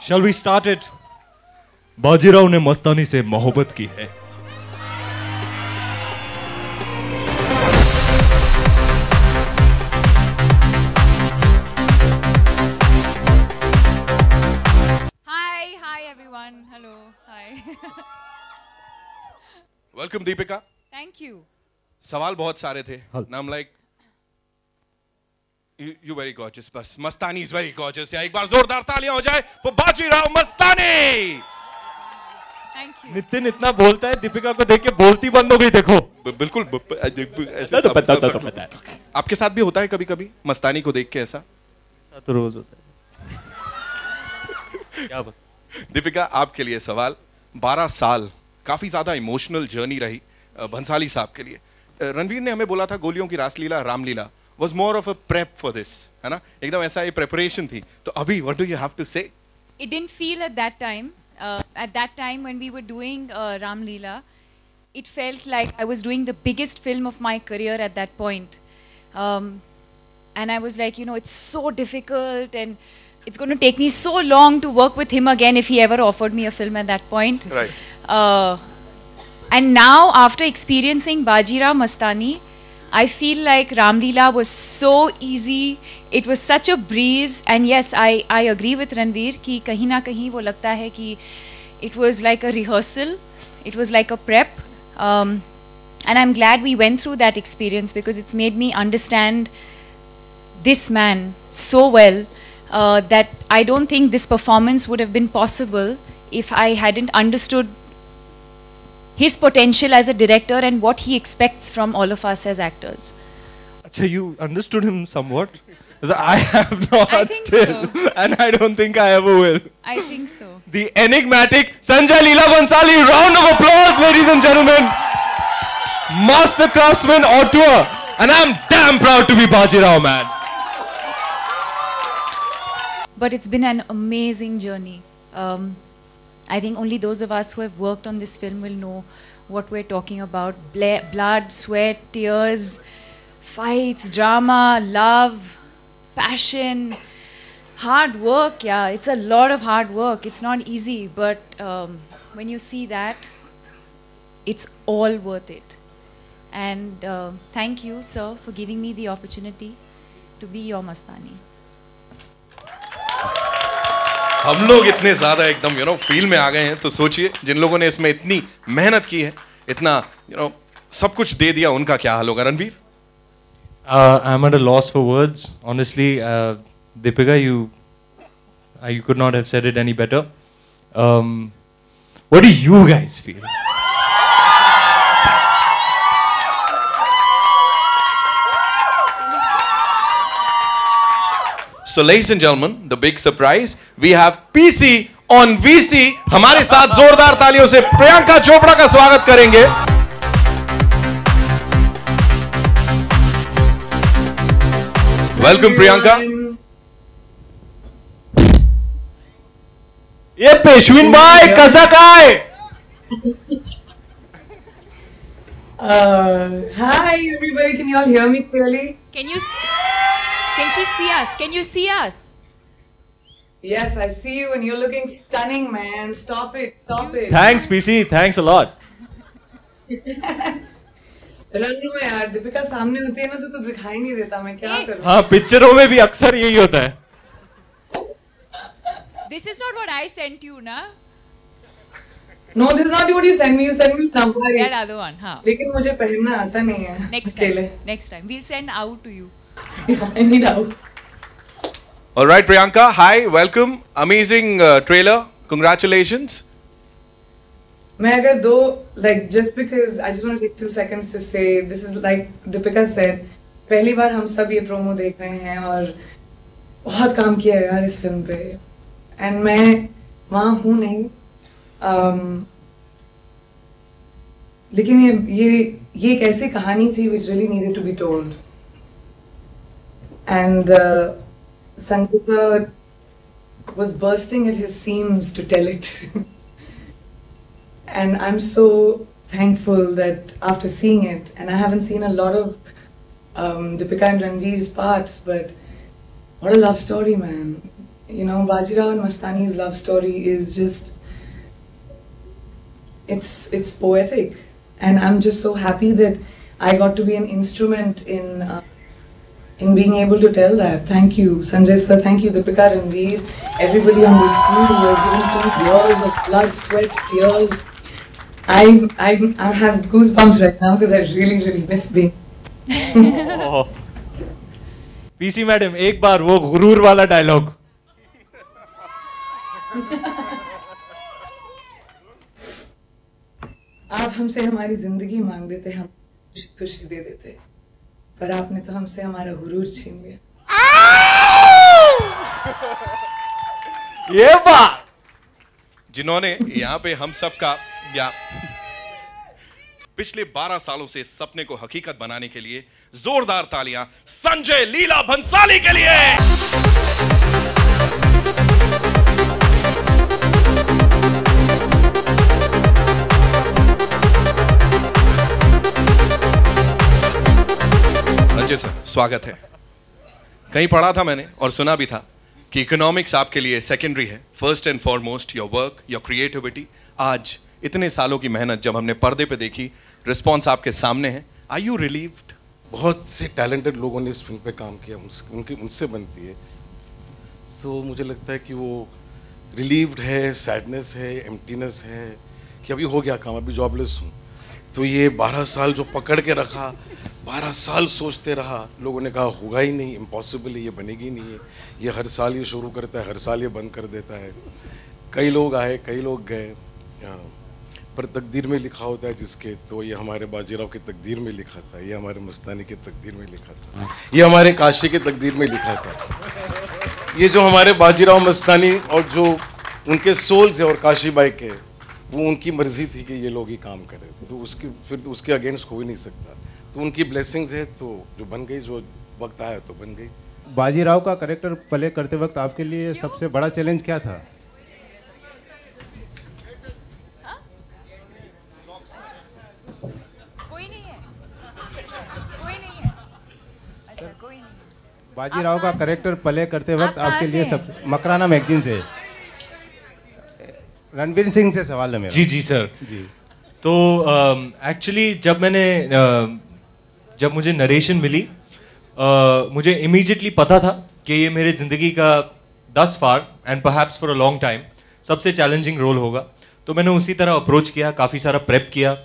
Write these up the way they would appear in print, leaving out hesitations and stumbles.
Shall we start it? Bajirao ने मस्तानी से मोहब्बत की है. Hi everyone. Hello. Hi. Welcome Deepika. Thank you. सवाल बहुत सारे थे. I'm like, you very gorgeous. बस मस्तानी is very gorgeous. या एक बार जोरदार तालियां हो जाए वो बाजीराव मस्तानी. Thank you. नितिन इतना बोलता है, दीपिका को देख के बोलती बंद हो गई. देखो. बिल्कुल ऐसा तो पता है. आपके साथ भी होता है कभी-कभी मस्तानी को देख के ऐसा? तो रोज होता है. क्या बात? दीपिका आपके लिए सवाल. 12 साल काफी ज्यादा इमोशनल जर्नी रही भंसाली साहब के लिए. रणवीर ने हमें बोला था गोलियों की रासलीला Ramlila was more of a prep for this, है ना? एकदम ऐसा ये preparation थी. तो अभी what do you have to say? It didn't feel at that time. At that time when we were doing Ram Leela, it felt like I was doing the biggest film of my career at that point. And I was like, you know, it's so difficult and it's going to take me so long to work with him again if he ever offered me a film at that point. Right. And now after experiencing Bajirao Mastani, I feel like Ram Leela was so easy. It was such a breeze. And yes, I agree with Ranveer कि कहीं ना कहीं वो लगता है कि it was like a rehearsal. It was like a prep. And I'm glad we went through that experience because it's made me understand this man so well that I don't think this performance would have been possible if I hadn't understood his potential as a director and what he expects from all of us as actors. Achha, you understood him somewhat? I have not I think still, so. and I don't think I ever will. I think so. The enigmatic Sanjay Leela Bhansali. Round of applause, ladies and gentlemen. Master craftsman auteur, and I'm damn proud to be Bajirao, man. But it's been an amazing journey. I think only those of us who have worked on this film will know what we're talking about. Blood, sweat, tears, fights, drama, love, passion, hard work. Yeah, it's a lot of hard work. It's not easy, but when you see that, it's all worth it. And thank you, sir, for giving me the opportunity to be your Mastani. हम लोग इतने ज्यादा एकदम feel में आ गए हैं तो सोचिए जिन लोगों ने इसमें इतनी मेहनत की है, इतना सब कुछ दे दिया, उनका क्या हाल होगा. Ranveer? I'm at a loss for words. Honestly, Deepika, you could not have said it any better. What do you guys feel? So ladies and gentlemen, the big surprise, we have PC on VC. हमारे साथ जोरदार तालियों से प्रियंका चोपड़ा का स्वागत करेंगे. Welcome Priyanka. ये पेशवीन भाई कसा काय? Hi everybody, can you all hear me clearly? Can she see us? Can you see us? Yes, I see you and you're looking stunning, man. Stop it, stop it. Thanks, PC. Thanks a lot. रंग में यार, दीपिका सामने होती है ना तो दिखाई नहीं देता, मैं क्या करूं? हाँ, पिक्चरों में भी अक्सर यही होता है. This is not what I sent you, na? No, this is not what you sent me. You sent me Nampari. That other one, हाँ. लेकिन मुझे पहनना आता नहीं है. Next time. We'll send out to you. I need out. All right, Priyanka. Hi, welcome. Amazing trailer. Congratulations. मैं अगर just because I just want to take 2 seconds to say this is like Deepika said. पहली बार हम सब ये promo देख रहे हैं और बहुत काम किया है यार इस फिल्म पे. And मैं वहाँ हूँ नहीं. लेकिन ये एक ऐसी कहानी थी which really needed to be told. And Sanjay sir was bursting at his seams to tell it. And I'm so thankful that after seeing it, and I haven't seen a lot of Deepika and Ranveer's parts, but what a love story, man. you know, Bajirao and Mastani's love story is just, it's poetic, and I'm just so happy that I got to be an instrument in being able to tell that. Thank you, Sanjay sir. Thank you, Deepika, Ranveer, everybody on this crew who has given 2 years of blood, sweat, tears. I have goosebumps right now because I really miss being. PC madam एक बार वो गुरूर वाला dialogue. आप हमसे हमारी जिंदगी मांग देते, हम खुशी दे देते, पर आपने तो हमसे हमारा गुरूर छीन लिया. ये बात जिन्होंने यहाँ पे हम सब का या पिछले 12 सालों से इस सपने को हकीकत बनाने के लिए जोरदार तालियां संजय लीला भंसाली के लिए. संजय सर, स्वागत है. कहीं पढ़ा था मैंने और सुना भी था कि इकोनॉमिक्स आपके लिए सेकेंडरी है, first and foremost your work, your creativity. आज इतने सालों की मेहनत जब हमने पर्दे पे देखी, रिस्पॉन्स आपके सामने है, आर यू रिलीव्ड? बहुत से टैलेंटेड लोगों ने इस फिल्म पे काम किया, उनसे बनती है. सो मुझे लगता है कि वो रिलीव्ड है, सैडनेस है, एम्प्टीनेस है कि अभी हो गया काम, अभी जॉबलेस हूँ. तो ये 12 साल जो पकड़ के रखा, 12 साल सोचते रहा, लोगों ने कहा होगा ही नहीं, इम्पॉसिबल है, ये बनेगी नहीं है, ये हर साल ये शुरू करता है, हर साल ये बंद कर देता है. कई लोग आए, कई लोग गए, पर तकदीर में लिखा होता है जिसके, तो ये हमारे बाजीराव की तकदीर में लिखा था, ये हमारे मस्तानी की तकदीर में लिखा था, ये हमारे काशी की तकदीर में लिखा था. ये जो हमारे बाजीराव मस्तानी और जो उनके सोल्स है और काशी बाई के, वो उनकी मर्जी थी कि ये लोग ही काम करें, तो उसकी फिर तो उसके अगेंस्ट हो ही नहीं सकता. तो उनकी ब्लेसिंग्स है, तो जो बन गई, जो वक्त आया तो बन गई. बाजीराव का कैरेक्टर प्ले करते वक्त आपके लिए सबसे बड़ा चैलेंज क्या था? बाजीराव का कैरेक्टर प्ले करते वक्त आपके लिए सब, मकराना मैगजीन से, रणवीर सिंह से सवाल है मेरा. जी सर जी. तो एक्चुअली जब मुझे नरेशन मिली, मुझे इमीडिएटली पता था कि ये मेरे ज़िंदगी का thus far and perhaps for a long time सबसे चैलेंजिंग रोल होगा. तो मैंने उसी तरह अप्रोच किया, काफ़ी सारा प्रेप किया,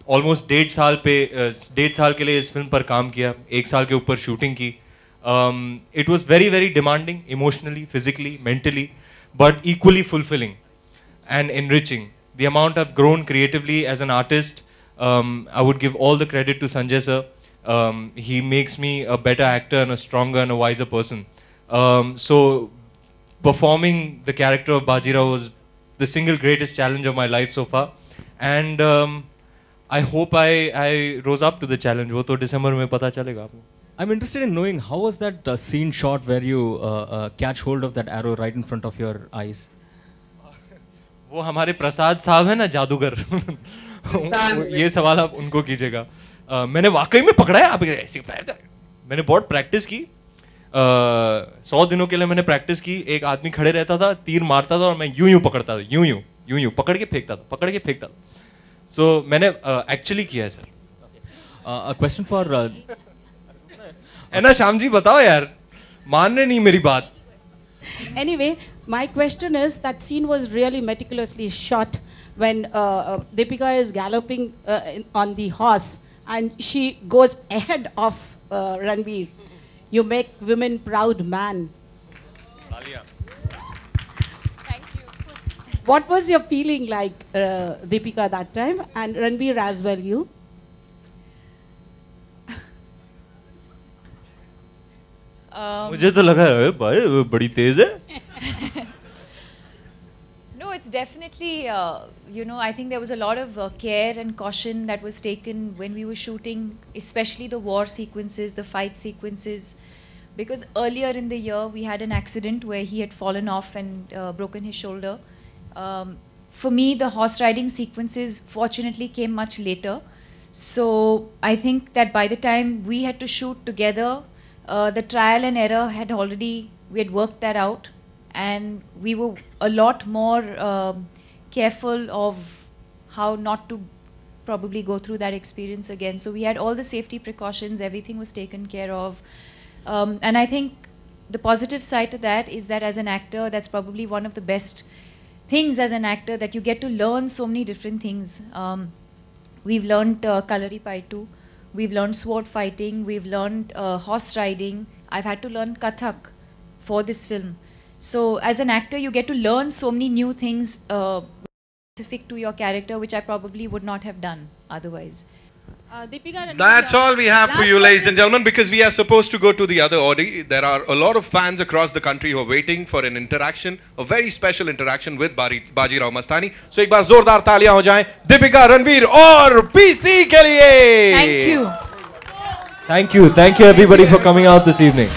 ऑलमोस्ट 1.5 साल के लिए इस फिल्म पर काम किया, 1 साल के ऊपर शूटिंग की. It was very demanding emotionally, physically, mentally, but equally fulfilling and enriching. The amount I've grown creatively as an artist, I would give all the credit to Sanjay sir. He makes me a better actor and a stronger and a wiser person. So performing the character of Bajirao was the single greatest challenge of my life so far, and I hope I rose up to the challenge. वो तो दिसंबर में पता चलेगा आपको. I'm interested in knowing how was that scene shot where you catch hold of that arrow right in front of your eyes? वो हमारे प्रसाद साहब है ना, जादूगर. ये सवाल आप उनको कीजिएगा. मैंने वाकई में पकड़ा है. आप ऐसे मैंने बहुत प्रैक्टिस की, 100 दिनों के लिए मैंने प्रैक्टिस की. एक आदमी खड़े रहता था, तीर मारता था और मैं यूं पकड़ता था, यूं पकड़ के फेंकता था. सो मैंने एक्चुअली किया है सर. क्वेश्चन फॉर है ना श्याम जी, बताओ यार, मान रहे नहीं मेरी बात. Anyway, my question is, that scene was really meticulously shot when Deepika is galloping on the horse and she goes ahead of Ranveer. You make women proud, man. Thank you. What was your feeling like, Deepika, that time, and Ranveer as well, you? मुझे तो लगा है भाई बड़ी तेज है. No, it's definitely, I think there was a lot of care and caution that was taken when we were shooting, especially the war sequences, the fight sequences, because earlier in the year we had an accident where he had fallen off and broken his shoulder. For me, the horse riding sequences fortunately came much later. So I think that by the time we had to shoot together, the trial and error had already we had worked that out, and we were a lot more careful of how not to probably go through that experience again. So we had all the safety precautions, everything was taken care of. And I think the positive side to that is that as an actor, that's probably one of the best things as an actor, that you get to learn so many different things. We've learned Kalaripayattu, we've learned sword fighting, we've learned horse riding. I've had to learn Kathak for this film. So as an actor, you get to learn so many new things specific to your character, which I probably would not have done otherwise. Deepika, That's all we have for you, ladies and gentlemen, because we are supposed to go to the other Audi. There are a lot of fans across the country who are waiting for an interaction, a very special interaction with Bajirao Mastani. So, एक बार जोरदार तालियां हो जाएं दीपिका, रणवीर और PC के लिए. Thank you. Thank you everybody for coming out this evening.